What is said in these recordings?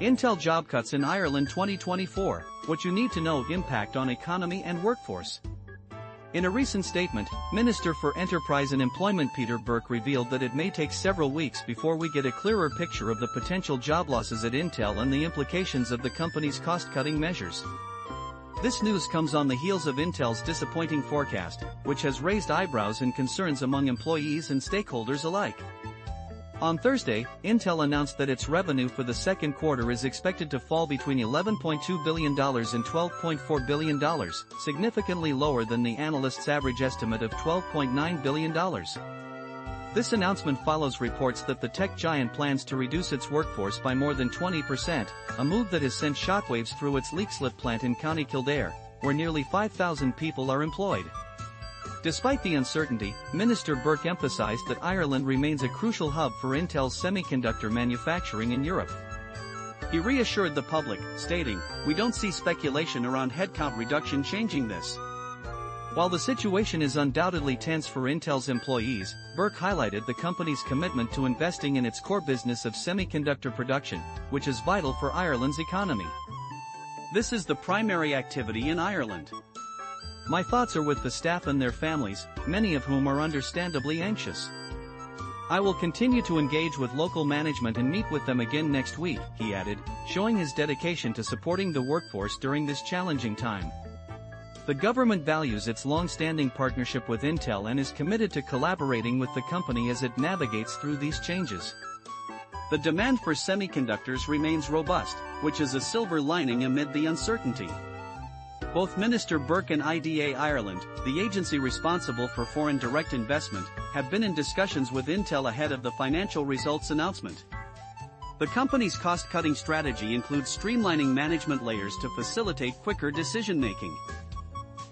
Intel job cuts in Ireland 2024, what you need to know: impact on economy and workforce. In a recent statement, Minister for Enterprise and Employment Peter Burke revealed that it may take several weeks before we get a clearer picture of the potential job losses at Intel and the implications of the company's cost-cutting measures. This news comes on the heels of Intel's disappointing forecast, which has raised eyebrows and concerns among employees and stakeholders alike. On Thursday, Intel announced that its revenue for the second quarter is expected to fall between $11.2 billion and $12.4 billion, significantly lower than the analysts' average estimate of $12.9 billion. This announcement follows reports that the tech giant plans to reduce its workforce by more than 20%, a move that has sent shockwaves through its Leixlip plant in County Kildare, where nearly 5,000 people are employed. Despite the uncertainty, Minister Burke emphasized that Ireland remains a crucial hub for Intel's semiconductor manufacturing in Europe. He reassured the public, stating, "We don't see speculation around headcount reduction changing this." While the situation is undoubtedly tense for Intel's employees, Burke highlighted the company's commitment to investing in its core business of semiconductor production, which is vital for Ireland's economy. "This is the primary activity in Ireland. My thoughts are with the staff and their families, many of whom are understandably anxious. I will continue to engage with local management and meet with them again next week," he added, showing his dedication to supporting the workforce during this challenging time. The government values its long-standing partnership with Intel and is committed to collaborating with the company as it navigates through these changes. The demand for semiconductors remains robust, which is a silver lining amid the uncertainty. Both Minister Burke and IDA Ireland, the agency responsible for foreign direct investment, have been in discussions with Intel ahead of the financial results announcement. The company's cost-cutting strategy includes streamlining management layers to facilitate quicker decision-making.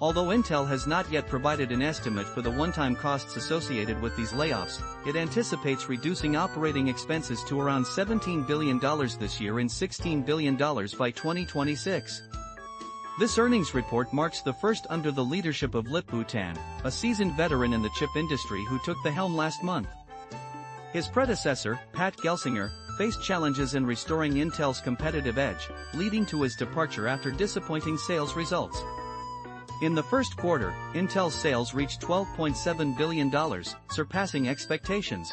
Although Intel has not yet provided an estimate for the one-time costs associated with these layoffs, it anticipates reducing operating expenses to around $17 billion this year and $16 billion by 2026. This earnings report marks the first under the leadership of Leixlip, a seasoned veteran in the chip industry who took the helm last month. His predecessor, Pat Gelsinger, faced challenges in restoring Intel's competitive edge, leading to his departure after disappointing sales results. In the first quarter, Intel's sales reached $12.7 billion, surpassing expectations.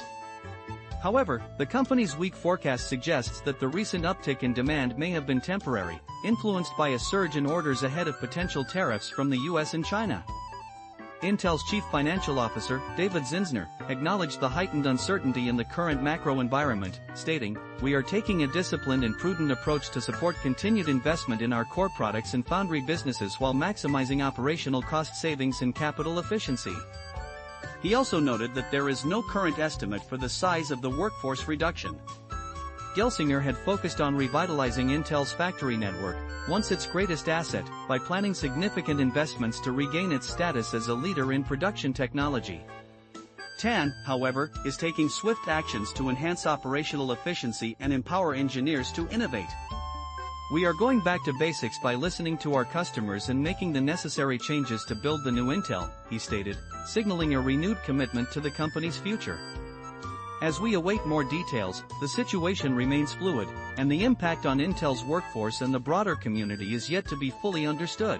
However, the company's weak forecast suggests that the recent uptick in demand may have been temporary, influenced by a surge in orders ahead of potential tariffs from the US and China. Intel's chief financial officer, David Zinsner, acknowledged the heightened uncertainty in the current macro environment, stating, "We are taking a disciplined and prudent approach to support continued investment in our core products and foundry businesses while maximizing operational cost savings and capital efficiency." He also noted that there is no current estimate for the size of the workforce reduction. Gelsinger had focused on revitalizing Intel's factory network, once its greatest asset, by planning significant investments to regain its status as a leader in production technology. TAN, however, is taking swift actions to enhance operational efficiency and empower engineers to innovate. "We are going back to basics by listening to our customers and making the necessary changes to build the new Intel," he stated, signaling a renewed commitment to the company's future. As we await more details, the situation remains fluid, and the impact on Intel's workforce and the broader community is yet to be fully understood.